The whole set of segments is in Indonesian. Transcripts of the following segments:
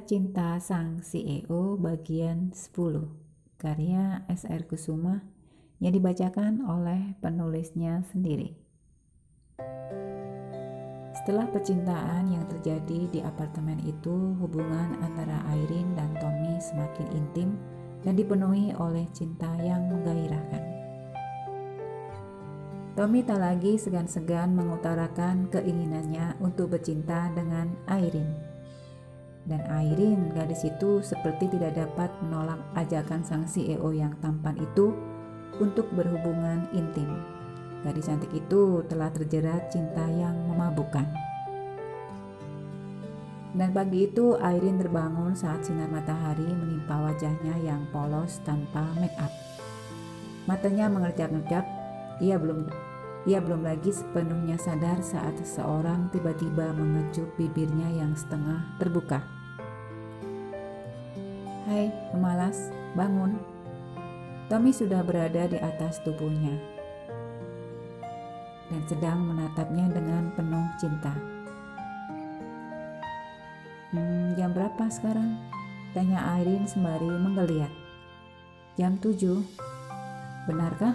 Surat Cinta Sang CEO bagian 10 karya S.R. Kusuma yang dibacakan oleh penulisnya sendiri. Setelah percintaan yang terjadi di apartemen itu, hubungan antara Airin dan Tommy semakin intim dan dipenuhi oleh cinta yang menggairahkan. Tommy tak lagi segan-segan mengutarakan keinginannya untuk bercinta dengan Airin. Dan Airin, gadis itu seperti tidak dapat menolak ajakan sang CEO yang tampan itu untuk berhubungan intim. Gadis cantik itu telah terjerat cinta yang memabukkan. Dan pagi itu Airin terbangun saat sinar matahari menimpa wajahnya yang polos tanpa make up. Matanya mengerjap-ngerjap. Ia belum lagi sepenuhnya sadar saat seseorang tiba-tiba mengecup bibirnya yang setengah terbuka. "Hai, pemalas, bangun." Tommy sudah berada di atas tubuhnya dan sedang menatapnya dengan penuh cinta. Jam berapa sekarang?" tanya Airin sembari menggeliat. "Jam 7. Benarkah?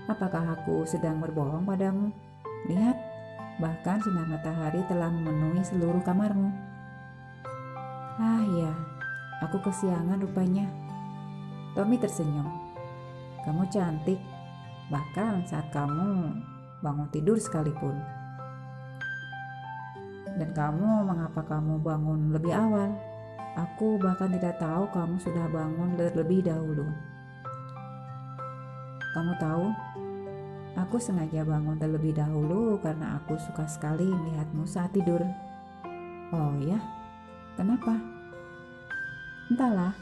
Apakah aku sedang berbohong padamu? Lihat, bahkan sinar matahari telah memenuhi seluruh kamarmu." "Ah ya, aku kesiangan rupanya." Tommy tersenyum. "Kamu cantik, bahkan saat kamu bangun tidur sekalipun. Dan mengapa kamu bangun lebih awal? Aku bahkan tidak tahu kamu sudah bangun terlebih dahulu." "Kamu tahu, aku sengaja bangun terlebih dahulu karena aku suka sekali melihatmu saat tidur." "Oh ya? Kenapa?" "Entahlah,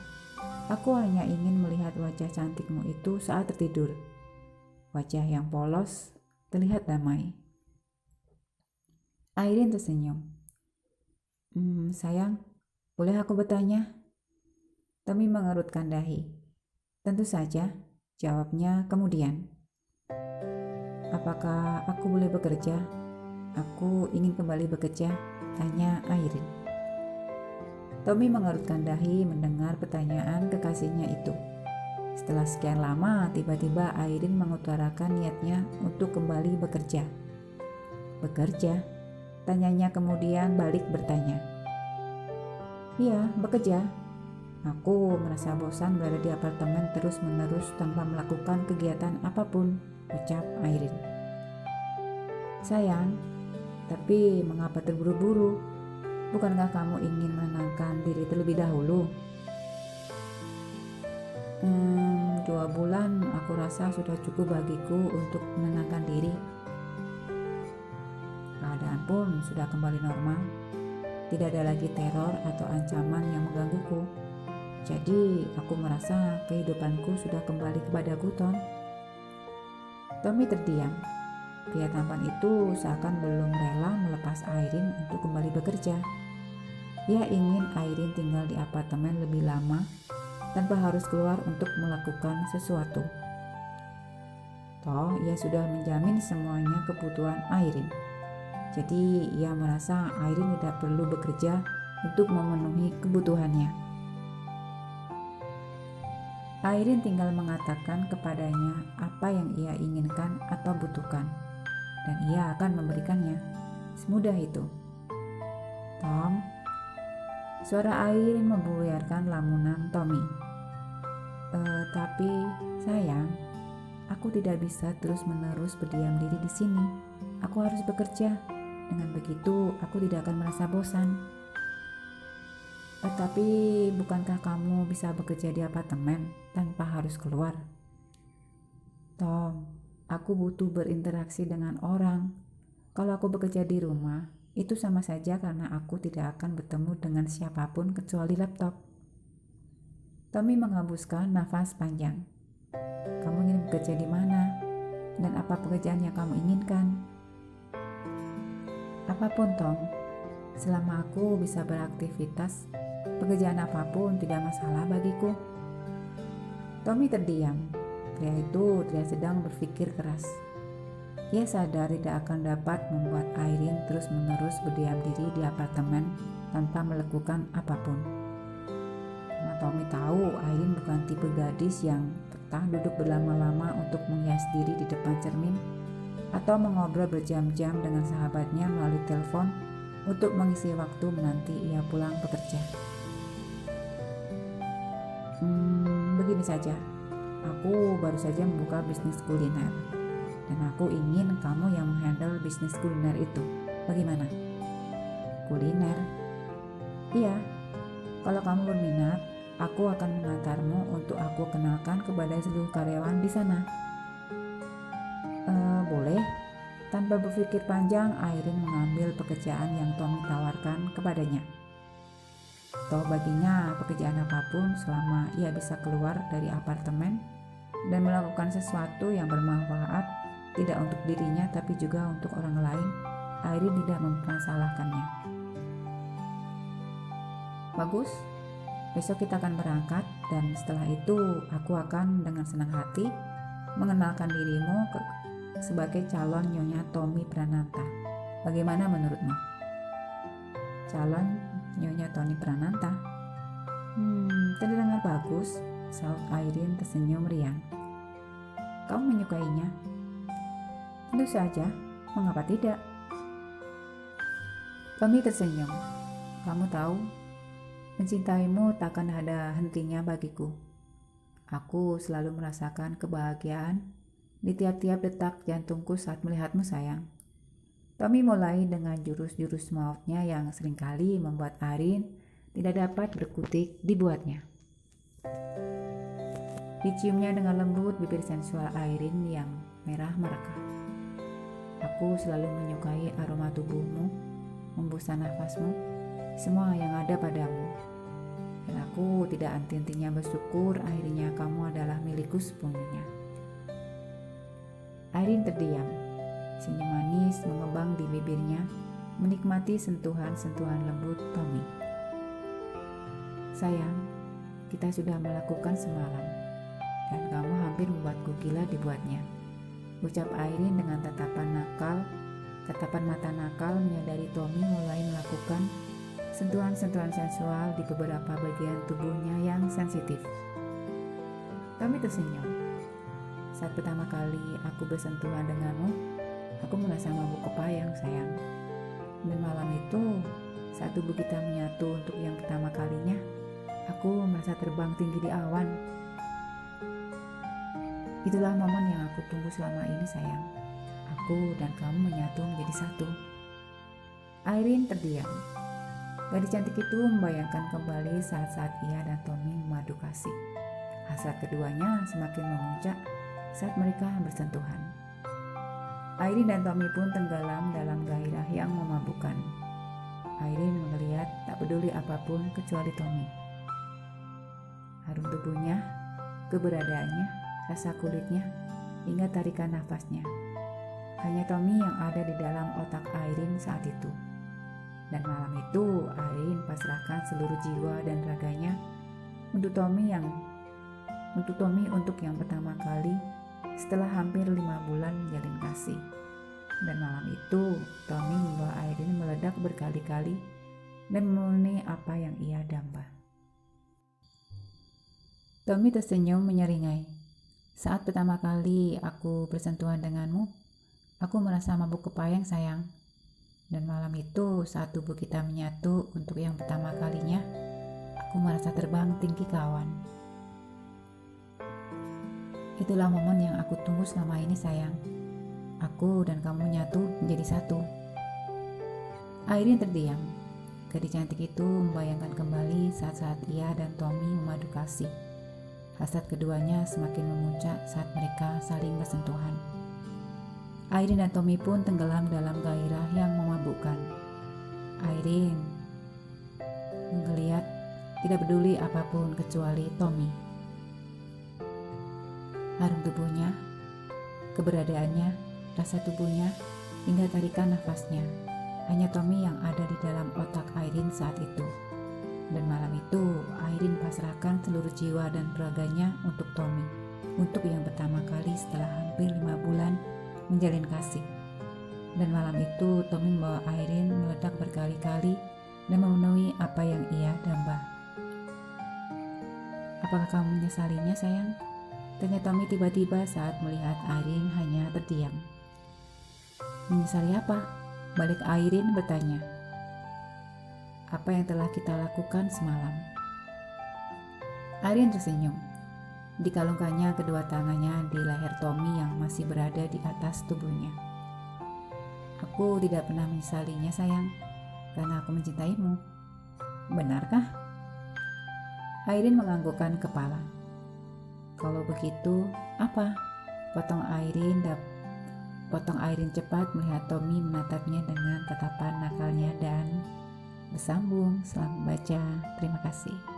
aku hanya ingin melihat wajah cantikmu itu saat tertidur. Wajah yang polos, terlihat damai." Airin tersenyum. Sayang, boleh aku bertanya?" Tommy mengerutkan dahi. "Tentu saja," jawabnya kemudian. "Apakah aku boleh bekerja? Aku ingin kembali bekerja," tanya Airin. Tommy mengerutkan dahi mendengar pertanyaan kekasihnya itu. Setelah sekian lama, tiba-tiba Airin mengutarakan niatnya untuk kembali bekerja. "Bekerja?" tanyanya kemudian balik bertanya. "Iya, bekerja. Aku merasa bosan berada di apartemen terus-menerus tanpa melakukan kegiatan apapun," ucap Airin. "Sayang, tapi mengapa terburu-buru? Bukankah kamu ingin menenangkan diri terlebih dahulu?" 2 bulan aku rasa sudah cukup bagiku untuk menenangkan diri. Keadaan pun sudah kembali normal. Tidak ada lagi teror atau ancaman yang menggangguku. Jadi aku merasa kehidupanku sudah kembali kepadaku, Tom." Tommy terdiam. Pria tampan itu seakan belum rela melepas Airin untuk kembali bekerja. Ia ingin Airin tinggal di apartemen lebih lama tanpa harus keluar untuk melakukan sesuatu. Toh ia sudah menjamin semuanya kebutuhan Airin. Jadi ia merasa Airin tidak perlu bekerja untuk memenuhi kebutuhannya. Airin tinggal mengatakan kepadanya apa yang ia inginkan atau butuhkan, dan ia akan memberikannya. Semudah itu. "Tom." Suara Airin membuyarkan lamunan Tommy. Tapi sayang, aku tidak bisa terus-menerus berdiam diri di sini. Aku harus bekerja. Dengan begitu, aku tidak akan merasa bosan." "Tapi bukankah kamu bisa bekerja di apartemen tanpa harus keluar?" "Tom, aku butuh berinteraksi dengan orang. Kalau aku bekerja di rumah, itu sama saja karena aku tidak akan bertemu dengan siapapun kecuali laptop." Tommy menghembuskan nafas panjang. "Kamu ingin bekerja di mana? Dan apa pekerjaan yang kamu inginkan?" "Apapun, Tom. Selama aku bisa beraktivitas, pekerjaan apapun tidak masalah bagiku." Tommy terdiam. Pria itu tidak sedang berpikir keras. Ia sadar tidak akan dapat membuat Airin terus-menerus berdiam diri di apartemen tanpa melakukan apapun. Karena Tommy tahu Airin bukan tipe gadis yang betah duduk berlama-lama untuk menghias diri di depan cermin atau mengobrol berjam-jam dengan sahabatnya melalui telepon untuk mengisi waktu menanti ia pulang bekerja. Begini saja, aku baru saja membuka bisnis kuliner dan aku ingin kamu yang menghandle bisnis kuliner itu. Bagaimana? Kuliner? Iya, kalau kamu berminat, aku akan mengantarmu untuk aku kenalkan kepada seluruh karyawan di sana. Boleh. Tanpa berpikir panjang, Airin mengambil pekerjaan yang Tommy tawarkan kepadanya. Toh baginya pekerjaan apapun selama ia bisa keluar dari apartemen dan melakukan sesuatu yang bermanfaat tidak untuk dirinya tapi juga untuk orang lain, Airin tidak mempermasalahkannya. Bagus, besok kita akan berangkat dan setelah itu aku akan dengan senang hati mengenalkan dirimu sebagai calon Nyonya Tommy Prananta. Bagaimana menurutmu? Calon Nyonya Tommy Prananta? Terdengar bagus, saut Airin tersenyum riang. Kamu menyukainya? Tentu saja, mengapa tidak? Tommy tersenyum. Kamu tahu, mencintaimu takkan ada hentinya bagiku. Aku selalu merasakan kebahagiaan di tiap-tiap detak jantungku saat melihatmu, sayang. Tommy mulai dengan jurus-jurus mautnya yang seringkali membuat Airin tidak dapat berkutik dibuatnya. Diciumnya dengan lembut bibir sensual Airin yang merah merekah. Aku selalu menyukai aroma tubuhmu, hembusan nafasmu, semua yang ada padamu. Dan aku tidak henti-hentinya bersyukur akhirnya kamu adalah milikku sepenuhnya. Airin terdiam. Senyum manis mengembang di bibirnya, menikmati sentuhan-sentuhan lembut Tommy. Sayang, kita sudah melakukan semalam, dan kamu hampir membuatku gila dibuatnya. Ucap Airin dengan tatapan mata nakal menyadari Tommy mulai melakukan sentuhan-sentuhan sensual di beberapa bagian tubuhnya yang sensitif. Tommy tersenyum. Saat pertama kali aku bersentuhan denganmu, aku merasa mabuk kepayang, sayang. Dan malam itu, saat tubuh kita menyatu untuk yang pertama kalinya, aku merasa terbang tinggi di awan. Itulah momen yang aku tunggu selama ini, sayang. Aku dan kamu menyatu menjadi satu. Airin terdiam. Gadis cantik itu membayangkan kembali saat-saat ia dan Tommy memadu kasih. Hasrat keduanya semakin memuncak saat mereka bersentuhan. Airin dan Tommy pun tenggelam dalam gairah yang memabukkan. Airin melihat tak peduli apapun kecuali Tommy. Harum tubuhnya, keberadaannya, rasa kulitnya, hingga tarikan nafasnya. Hanya Tommy yang ada di dalam otak Airin saat itu. Dan malam itu Airin pasrahkan seluruh jiwa dan raganya untuk Tommy untuk yang pertama kali setelah hampir 5 bulan menjalin kasih. Dan malam itu Tommy membawa Airin meledak berkali-kali dan memenuhi apa yang ia damba. Tommy tersenyum menyeringai. Saat pertama kali aku bersentuhan denganmu, aku merasa mabuk kepayang, sayang. Dan malam itu saat tubuh kita menyatu untuk yang pertama kalinya, aku merasa terbang tinggi ke awan. Itulah momen yang aku tunggu selama ini, sayang. Aku dan kamu menyatu menjadi satu. Airin terdiam. Gadis cantik itu membayangkan kembali saat-saat ia dan Tommy memadu kasih. Hasrat keduanya semakin memuncak saat mereka saling bersentuhan. Airin dan Tommy pun tenggelam dalam gairah yang memabukkan. Airin menggeliat, tidak peduli apapun kecuali Tommy. Harum tubuhnya, keberadaannya, rasa tubuhnya, hingga tarikan nafasnya. Hanya Tommy yang ada di dalam otak Airin saat itu. Dan malam itu, Airin pasrahkan seluruh jiwa dan raganya untuk Tommy. Untuk yang pertama kali setelah hampir 5 bulan menjalin kasih. Dan malam itu Tommy membawa Irene meledak berkali-kali dan memenuhi apa yang ia damba. Apakah kamu menyesalinya, sayang? Tanya Tommy tiba-tiba saat melihat Irene hanya terdiam. Menyesali apa? Balik Irene bertanya. Apa yang telah kita lakukan semalam? Irene tersenyum. Dikalungkannya kedua tangannya di leher Tommy yang masih berada di atas tubuhnya. Aku tidak pernah menyesalinya, sayang, karena aku mencintaimu. Benarkah? Irene menganggukkan kepala. Kalau begitu, apa? Potong Irene cepat melihat Tommy menatapnya dengan tatapan nakalnya dan bersambung. Selamat membaca. Terima kasih.